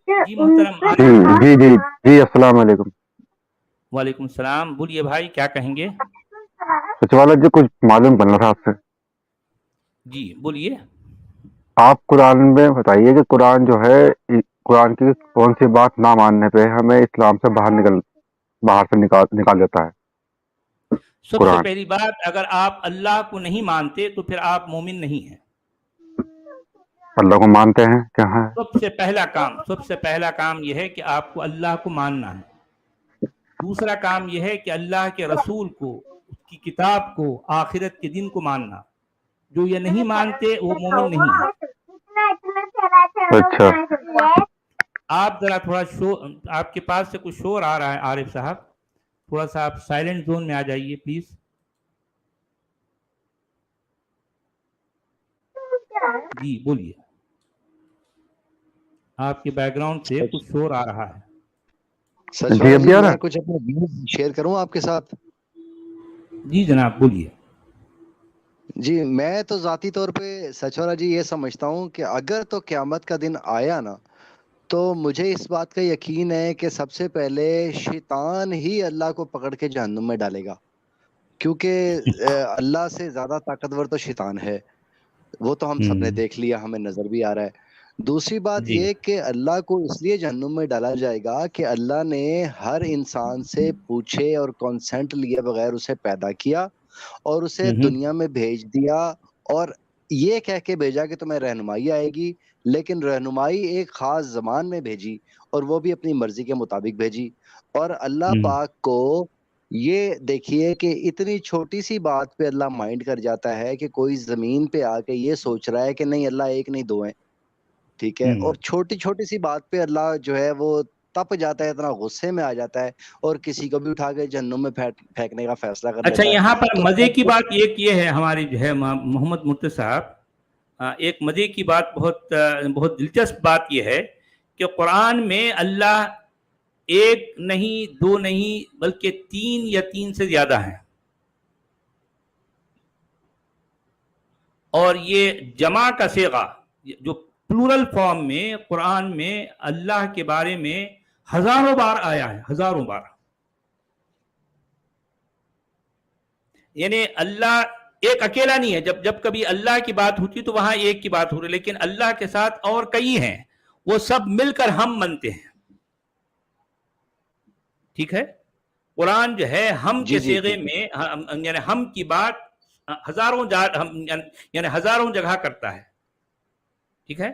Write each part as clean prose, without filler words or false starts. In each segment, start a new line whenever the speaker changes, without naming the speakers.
جی محترم
جی جی جی جی السلام علیکم.
وعلیکم السلام. بولیے بھائی کیا کہیں گے؟
سچوالا جی کچھ معلوم کرنا تھا آپ سے.
جی بولیے.
آپ قرآن میں بتائیے کہ قرآن جو ہے قرآن کی کون سی بات نہ ماننے پہ ہمیں اسلام سے باہر سے نکال دیتا ہے
سب سے
قرآن.
پہلی بات، اگر آپ اللہ کو نہیں مانتے تو پھر آپ مومن نہیں ہیں.
اللہ کو مانتے ہیں کیا ہے؟
سب سے پہلا کام یہ ہے کہ آپ کو اللہ کو ماننا ہے. دوسرا کام یہ ہے کہ اللہ کے رسول کو، اس کی کتاب کو، آخرت کے دن کو ماننا. جو یہ نہیں مانتے وہ مومن نہیں ہے.
اچھا.
آپ ذرا تھوڑا آپ کے پاس سے کچھ شور آ رہا ہے عارف صاحب، تھوڑا سا آپ سائلنٹ زون میں آ جائیے پلیز. جی بولیے. آپ کے بیک گراؤنڈ سے کچھ شور آ رہا ہے.
جی اب بھی آ رہا
میں کچھ اپنے ویوز شیئر کروں آپ کے ساتھ.
جی جناب بولیے.
جی میں تو ذاتی طور پہ سچورا جی یہ سمجھتا ہوں کہ اگر تو قیامت کا دن آیا نا، تو مجھے اس بات کا یقین ہے کہ سب سے پہلے شیطان ہی اللہ کو پکڑ کے جہنم میں ڈالے گا، کیونکہ اللہ سے زیادہ طاقتور تو شیطان ہے. وہ تو ہم سب نے دیکھ لیا، ہمیں نظر بھی آ رہا ہے. دوسری بات
جی
یہ کہ اللہ کو اس لیے جہنم میں ڈالا جائے گا کہ اللہ نے ہر انسان سے پوچھے اور کنسنٹ لیے بغیر اسے پیدا کیا اور اسے دنیا میں بھیج دیا، اور یہ کہہ کے بھیجا کہ تمہیں رہنمائی آئے گی، لیکن رہنمائی ایک خاص زمان میں بھیجی اور وہ بھی اپنی مرضی کے مطابق بھیجی. اور اللہ پاک کو یہ دیکھیے کہ اتنی چھوٹی سی بات پہ اللہ مائنڈ کر جاتا ہے کہ کوئی زمین پہ آ کے یہ سوچ رہا ہے کہ نہیں اللہ ایک نہیں دو ہیں، ٹھیک ہے. اور چھوٹی چھوٹی سی بات پہ اللہ جو ہے وہ تپ جاتا ہے، اتنا غصے میں آ جاتا ہے اور کسی کو بھی اٹھا کے جہنم میں پھینکنے کا فیصلہ کر
اچھا،
لیتا ہے.
یہاں پر
تو
مزے کی بات ایک یہ ہے ہماری جو ہے محمد مرتضی صاحب، ایک مزے کی بات، بہت دلچسپ بات یہ ہے کہ قرآن میں اللہ ایک نہیں دو نہیں بلکہ 3 یا 3 سے زیادہ ہیں. اور یہ جمع کا صیغہ جو پلورل فارم میں قرآن میں اللہ کے بارے میں ہزاروں بار آیا ہے، ہزاروں بار. یعنی اللہ ایک اکیلا نہیں ہے. جب کبھی اللہ کی بات ہوتی تو وہاں ایک کی بات ہو رہی، لیکن اللہ کے ساتھ اور کئی ہیں، وہ سب مل کر ہم بنتے ہیں. ٹھیک ہے. قرآن جو ہے ہم
جی
کے
جی
صیغے میں یعنی ہم کی بات ہزاروں جگہ کرتا ہے. ٹھیک ہے.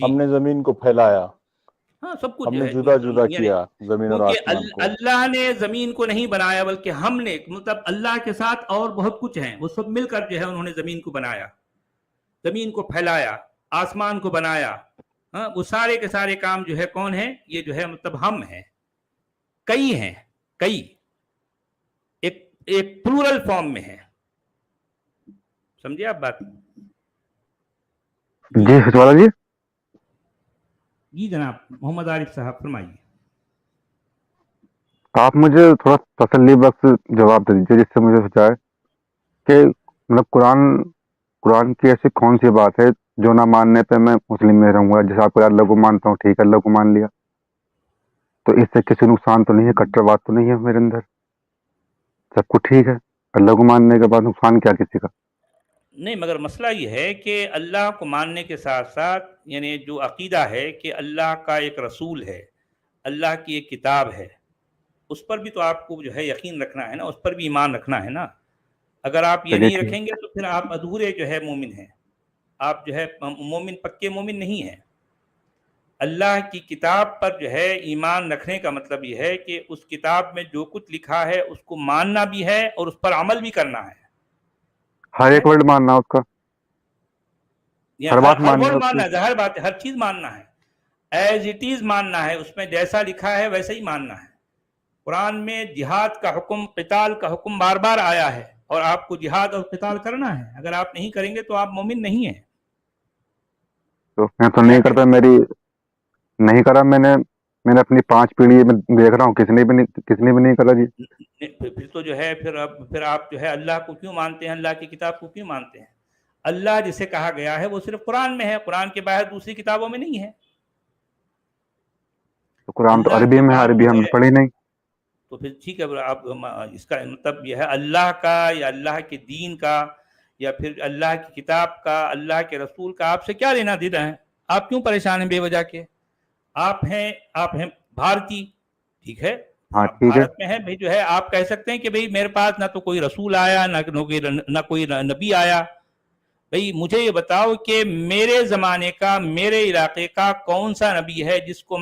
ہم نے زمین کو پھیلایا،
ہاں سب کچھ
ہم
جو
نے
ہے
جدا جدا
یعنی
کیا زمین اور
کیونکہ
آسمان کو.
اللہ نے زمین کو نہیں بنایا بلکہ ہم نے، مطلب اللہ کے ساتھ اور بہت کچھ ہیں، وہ سب مل کر جو ہے انہوں نے زمین کو بنایا، زمین کو پھیلایا، آسمان کو بنایا. ہاں وہ سارے کے سارے کام جو ہے کون ہیں؟ یہ جو ہے مطلب ہم ہیں، کئی ہیں، کئی ایک پلورل فارم میں ہے. سمجھے آپ بات؟
جی سچوالا جی.
جی جناب محمد عارف صاحب فرمائیے.
آپ مجھے تھوڑا تسلی بخش جواب دے دیجیے جس سے مجھے سوچائے کہ مطلب قرآن کی ایسی کون سی بات ہے جو نہ ماننے پہ میں مسلم میں رہوں گا. جیسے آپ کو اللہ کو مانتا ہوں، ٹھیک ہے اللہ کو مان لیا، تو اس سے کسی نقصان تو نہیں ہے، کٹرواد تو نہیں ہے میرے اندر، سب کچھ ٹھیک ہے. اللہ کو ماننے کے بعد نقصان کیا کسی کا؟
نہیں، مگر مسئلہ یہ ہے کہ اللہ کو ماننے کے ساتھ ساتھ یعنی جو عقیدہ ہے کہ اللہ کا ایک رسول ہے، اللہ کی ایک کتاب ہے، اس پر بھی تو آپ کو جو ہے یقین رکھنا ہے نا، اس پر بھی ایمان رکھنا ہے نا. اگر آپ یہ
چلیے
نہیں
ٹھیک.
رکھیں گے تو پھر آپ ادھورے جو ہے مومن ہیں، آپ جو ہے مومن، پکے مومن نہیں ہیں. اللہ کی کتاب پر جو ہے ایمان رکھنے کا مطلب یہ ہے کہ اس کتاب میں جو کچھ لکھا ہے اس کو ماننا بھی ہے اور اس پر عمل بھی کرنا ہے.
ہر
ٹھیک ہے.
ایک ورڈ ماننا اس کا، ہر بات
ہر
ماننی ہے
ورڈ
اس کی.
ماننا ہے، ظاہر بات ہے، ہر چیز ماننا ہے، ایز اٹ از ماننا ہے، اس میں جیسا لکھا ہے ویسا ہی ماننا ہے. قرآن میں جہاد کا حکم، قتال کا حکم بار بار آیا ہے، اور آپ کو جہاد اور قتال کرنا ہے. اگر آپ نہیں کریں گے تو آپ مومن نہیں ہیں.
تو میں تو
کیا
نہیں کرتا،
کہتے
میری نہیں کرا میں نے اپنی 5 پیڑھی میں دیکھ رہا ہوں کسی نے بھی نہیں کرا جی.
پھر تو جو ہے پھر آپ جو ہے اللہ کو کیوں مانتے ہیں، اللہ کی کتاب کو کیوں مانتے ہیں؟ अल्लाह जिसे कहा गया है वो सिर्फ कुरान में है, कुरान के बाहर दूसरी किताबों में नहीं है।
तो कुरान तो
अल्लाह
अरबी
की
में है,
बात
अरबी
जो
हमने
है,
पढ़ी नहीं।
तो फिर ठीक है, आप इसका मतलब यह है अल्लाह का या अल्लाह के दीन का या फिर अल्लाह की किताब का, अल्लाह के रसूल का आपसे क्या लेना देना है? आप क्यों परेशान हैं बेवजह के? आप हैं भारतीय, ठीक है,
हाँ
आप
ठीक है।
भारत में हैं भाई, जो है आप कह सकते हैं कि भाई मेरे पास ना तो कोई रसूल आया, ना कोई नबी आया। भाई मुझे ये बताओ कि मेरे जमाने का, मेरे इलाके का कौन सा नबी है जिसको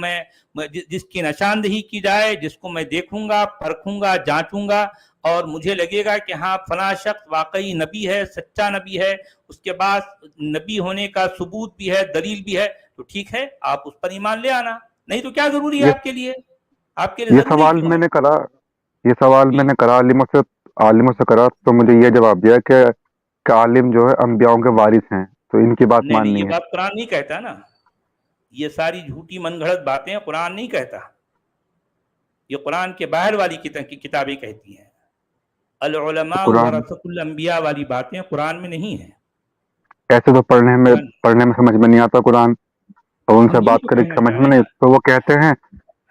जिसकी निशानदेही की जाए, जिसको मैं देखूंगा, परखूंगा, जांचूंगा और मुझे लगेगा कि हाँ फला शख्स वाकई नबी है, सच्चा नबी है, उसके पास नबी होने का सबूत भी है, दलील भी है, तो ठीक है, आप उस पर ईमान ले आना। नहीं तो क्या जरूरी है
ये
आपके लिए
ये
जरूरी
सवाल
क्यों है?
मैंने करा, ये सवाल
जी।
मैंने करा आलिमों से करा, तो मुझे ये जवाब दिया कि आलिम जो है अंबियाओं के वारिस हैं, तो इनकी बात
नहीं,
माननी
ये
है।
बात कुरान नहीं कहता ना, ये सारी झूठी मनगढ़ंत बातें कुरान नहीं कहता, ये कुरान के बाहर वाली किताबें कहती हैं। अल उलमा
कुरान
वरसतुल अंबिया वाली बातें कुरान में नहीं है।
ऐसे तो पढ़ने में समझ में नहीं आता कुरान, और उनसे
हम यही
बात
तो
करें
कहना
समझ
चाह
में
रहे
नहीं,
हैं।
तो वो कहते हैं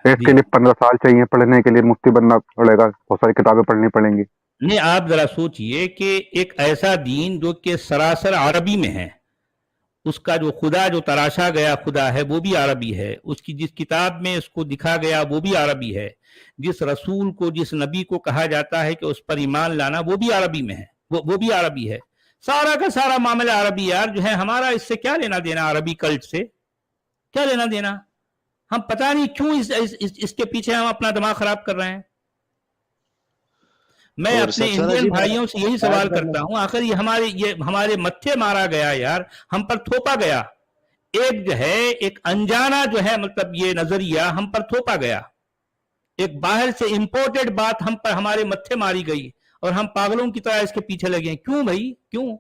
जी,
इसके लिए 15 साल चाहिए पढ़ने के लिए, मुफ्ती बनना पड़ेगा, बहुत सारी किताबें पढ़नी पड़ेंगी।
नहीं, आप जरा सोचिए कि एक ऐसा दीन जो कि सरासर अरबी में है, उसका जो खुदा जो तराशा गया खुदा है वो भी अरबी है, उसकी जिस किताब में इसको दिखा गया वो भी अरबी है, जिस रसूल को, जिस नबी को कहा जाता है कि उस पर ईमान लाना वो भी अरबी में है, वो भी अरबी है, सारा का सारा मामला अरबी। यार जो है हमारा इससे क्या लेना देना, अरबी कल्ट से क्या लेना देना? हम पता नहीं क्यों इसके पीछे हम अपना दिमाग खराब कर रहे हैं। मैं
और
अपने
सबसे
इंडियन
जी
भाइयों से यही सवाल करता हूं, आखिर ये हमारे मत्थे मारा गया यार, हम पर थोपा गया, एक जो है एक अनजाना जो है मतलब ये नजरिया हम पर थोपा गया, एक बाहर से इंपोर्टेड बात हम पर हमारे मत्थे मारी गई और हम पागलों की तरह इसके पीछे लगे। क्यों भाई, क्यों?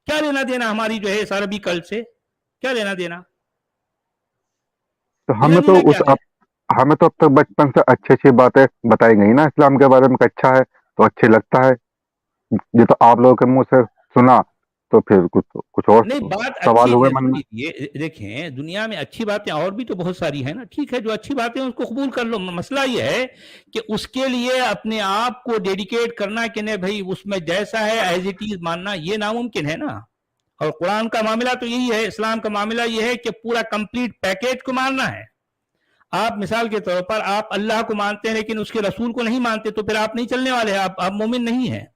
क्या लेना देना हमारी जो है इस अरबी कल्ट से, क्या लेना देना?
तो
लेना देना क्या है?
हमें तो अब तक बचपन से अच्छी अच्छी बातें बताई गई ना इस्लाम के बारे में, कि अच्छा है तो अच्छे लगता है। ये तो आप लोगों के मुंह से सुना, तो फिर कुछ और
नहीं, बात अच्छी,
सवाल हुए मन में।
ये देखें दुनिया में अच्छी बातें और भी तो बहुत सारी है ना, ठीक है, जो अच्छी बातें हैं उसको कबूल कर लो। मसला ये है कि उसके लिए अपने आप को डेडिकेट करना कि नहीं भाई उसमें जैसा है एज इट इज मानना, ये नामुमकिन है ना। और कुरान का मामला तो यही है, इस्लाम का मामला ये है कि पूरा कंप्लीट पैकेज को मानना है। आप मिसाल के तौर पर आप अल्लाह को मानते हैं लेकिन उसके रसूल को नहीं मानते, तो फिर आप नहीं चलने वाले हैं, आप मोमिन नहीं है।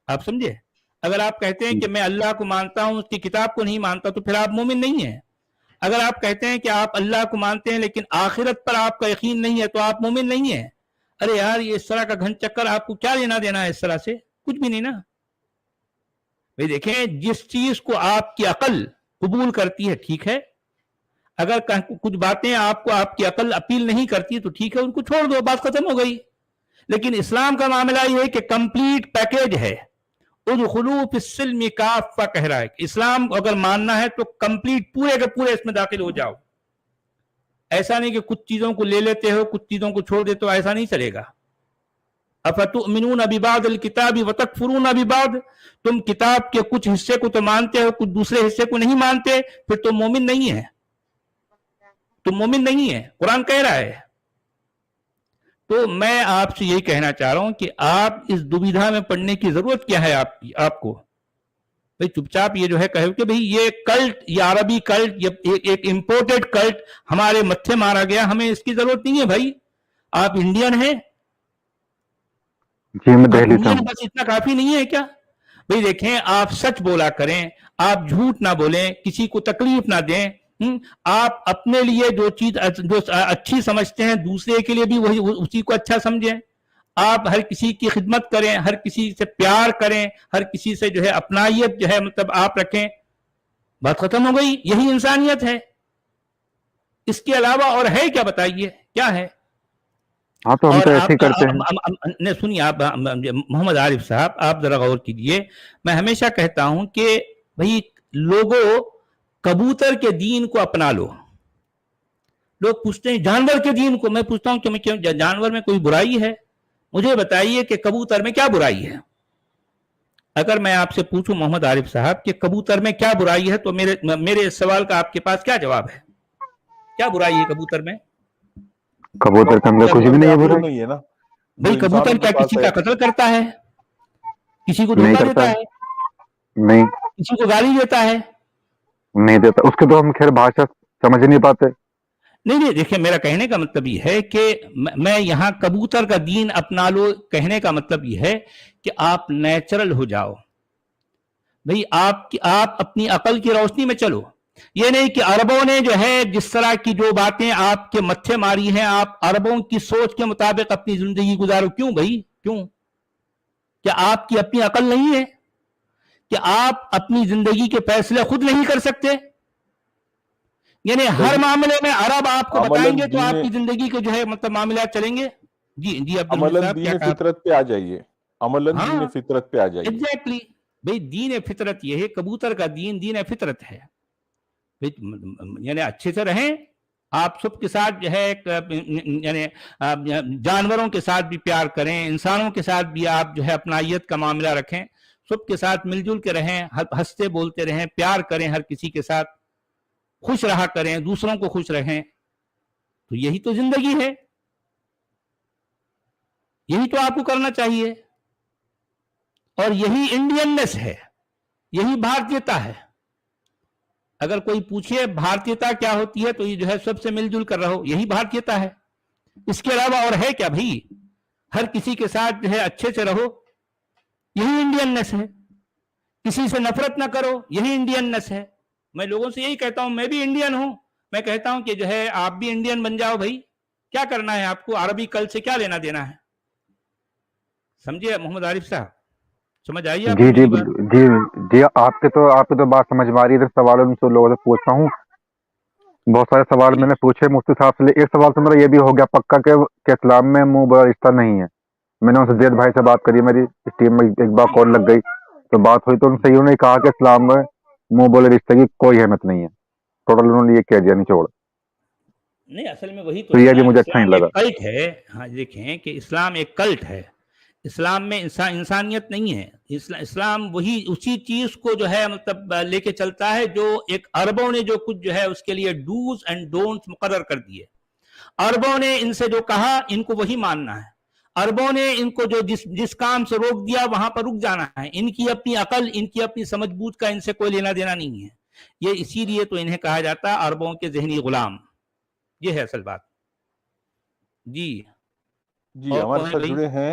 आप समझे? अगर आप कहते हैं कि मैं अल्लाह को मानता हूं, उसकी किताब को नहीं मानता, तो फिर आप मोमिन नहीं है। अगर आप कहते हैं कि आप अल्लाह को मानते हैं लेकिन आखिरत पर आपका यकीन नहीं है, तो आप मोमिन नहीं है। अरे यार ये इस तरह का घन चक्कर आपको क्या लेना देना है इस तरह से? कुछ भी नहीं ना भाई। देखें, जिस चीज को आपकी अकल कबूल करती है ठीक है, अगर कुछ बातें आपको आपकी अकल अपील नहीं करती तो ठीक है, उनको छोड़ दो, बात खत्म हो गई। लेकिन इस्लाम का मामला यह है कि कंप्लीट पैकेज है। उदखुलू फिस्सिल्म काफ़ा कह रहा है कि इस्लाम अगर मानना है तो कंप्लीट पूरे के पूरे इसमें दाखिल हो जाओ। ऐसा नहीं कि कुछ चीजों को ले लेते हो, कुछ चीजों को छोड़ देते हो, ऐसा नहीं चलेगा। अफतुमिनून बिबादिल किताबी व तकफुरून बिबाद, तुम किताब के कुछ हिस्से को तो मानते हो, कुछ दूसरे हिस्से को नहीं मानते, फिर तुम मोमिन नहीं है, तुम मोमिन नहीं है, कुरान कह रहा है। तो मैं आपसे यही कहना चाह रहा हूं कि आप इस दुविधा में पड़ने की जरूरत क्या है आपको भाई। चुपचाप ये जो है कहे कि भाई ये कल्ट, ये अरबी कल्ट, ये एक इंपोर्टेड कल्ट हमारे मत्थे मारा गया, हमें इसकी जरूरत नहीं है भाई। आप इंडियन हैं
जी, मैं
आप
दिल्ली से
इंडियन,
हूँ।
बस इतना काफी नहीं है क्या भाई? देखें, आप सच बोला करें, आप झूठ ना बोलें, किसी को तकलीफ ना दें। आप अपने लिए जो चीज जो अच्छी समझते हैं दूसरे के लिए भी वही उसी को अच्छा समझें। आप हर किसी की खिदमत करें, हर किसी से प्यार करें, हर किसी से जो है अपनाइयत जो है मतलब आप रखें, बात खत्म हो गई। यही इंसानियत है, इसके अलावा और है क्या? बताइए क्या है?
हाँ, तो हम
और
तो ऐसे ही करते हैं।
सुनिए, आप मोहम्मद आरिफ साहब, आप जरा गौर कीजिए। मैं हमेशा कहता हूं कि भाई लोगों, कबूतर के दीन को अपना लो। लोग पूछते हैं जानवर के दीन को, मैं पूछता हूं कि क्यों जानवर में कोई बुराई है? मुझे बताइए कि कबूतर में क्या बुराई है? अगर मैं आपसे पूछूं मोहम्मद आरिफ साहब कि कबूतर में क्या बुराई है, तो मेरे इस सवाल का आपके पास क्या जवाब है? क्या बुराई है कबूतर में?
कबूतर के अंदर कुछ भी नहीं है
अक्ल
बुराई,
नहीं है ना
भाई
जो
कबूतर
इंसानों के
क्या
पास
किसी
है।
का कत्ल करता है? किसी को
नहीं
धोखा
करता
देता
है,
है?
नहीं
किसी को गाली देता है?
नहीं देता, उसके तो हम खैर भाषा समझ ही नहीं पाते।
नहीं, देखिए मेरा कहने का मतलब ये है कि मैं यहाँ कबूतर का दीन अपना लो, कहने का मतलब ये है कि आप नेचुरल हो जाओ भाई, आप अपनी अकल की रोशनी में चलो। ये नहीं कि अरबों ने जो है जिस तरह की जो बातें आपके मत्थे मारी हैं, आप अरबों की सोच के मुताबिक अपनी जिंदगी गुजारो। क्यों भाई, क्यों? क्या आपकी अपनी अकल नहीं है? कि आप अपनी जिंदगी के फैसले खुद नहीं कर सकते? यानी हर मामले में अरब आपको
अमलन
बताएंगे तो
दीन
आपकी जिंदगी के जो है मतलब मामले चलेंगे। जी अब्दुल हमीद
अमलन
साहब क्या
दीन
कहा?
फितरत पे आ जाइए, अमलन दीन
हाँ
फितरत पे आ जाइए।
एग्जैक्टली भाई, दीन फितरत ये है, कबूतर का दीन फितरत है। यानी अच्छे से रहें, आप सबके साथ जो है यानी जानवरों के साथ भी प्यार करें, इंसानों के साथ भी आप जो है अपनाइयत का मामला रखें, सबके साथ मिलजुल के रहें, हंसते बोलते रहें, प्यार करें हर किसी के साथ, खुश रहा करें, दूसरों को खुश रहें। तो यही तो जिंदगी है, यही तो आपको करना चाहिए, और यही इंडियननेस है, यही भारतीयता है। अगर कोई पूछे भारतीयता क्या होती है, तो ये जो है सबसे मिलजुल कर रहो, यही भारतीयता है। इसके अलावा और है क्या भाई? हर किसी के साथ जो है अच्छे से रहो, यही इंडियननेस है। किसी से नफरत ना करो, यही इंडियननेस है। मैं लोगों से यही कहता हूं, मैं भी इंडियन हूं, मैं कहता हूं कि जो है आप भी इंडियन बन जाओ भाई। क्या करना है आपको? अरबी कल से क्या लेना देना है? समझिए मोहम्मद आरिफ साहब, समझ आइए आपको
जी जी
मेरी बात?
जी जी, आपके तो बात समझ में आ रही है। इधर सवाल उनसे लोगों से पूछता हूँ, बहुत सारे सवाल मैंने पूछे मुफ्ती साहब से। एक सवाल तो मेरा ये भी हो गया पक्का कि इस्लाम में मुंह बड़ा रिश्ता नहीं है। मैंने उनसे जैद भाई से बात करी, मेरी इस टीम में एक बार कॉल लग गई तो बात हुई, तो उनसे उन्होंने कहा कि इस्लाम में मुंह बोले रिश्ते की कोई अहमियत नहीं है। टोटल उन्होंने ये कह दिया निचोड़।
नहीं, असल में वही तो
तो
है
ये
ना,
भी मुझे अच्छा
इस्लाम
नहीं
एक
लगा।
कल्ट है। हाँ देखें कि इस्लाम एक कल्ट है, इस्लाम में इंसानियत नहीं है। इस्लाम वही उसी चीज को जो है मतलब लेके चलता है जो एक अरबों ने जो कुछ जो है उसके लिए डूज एंड डोंट्स मुकर्रर कर दिए। अरबों ने इनसे जो कहा इनको वही मानना है। अरबों ने इनको जो जिस काम से रोक दिया वहां पर रुक जाना है। इनकी अपनी अकल, इनकी अपनी समझबूझ का इनसे कोई लेना देना नहीं है। ये इसीलिए तो इन्हें कहा जाता है अरबों के जहनी गुलाम। ये है असल बात। जी
जी, हमारे
और
साथ
भाई
जुड़े हैं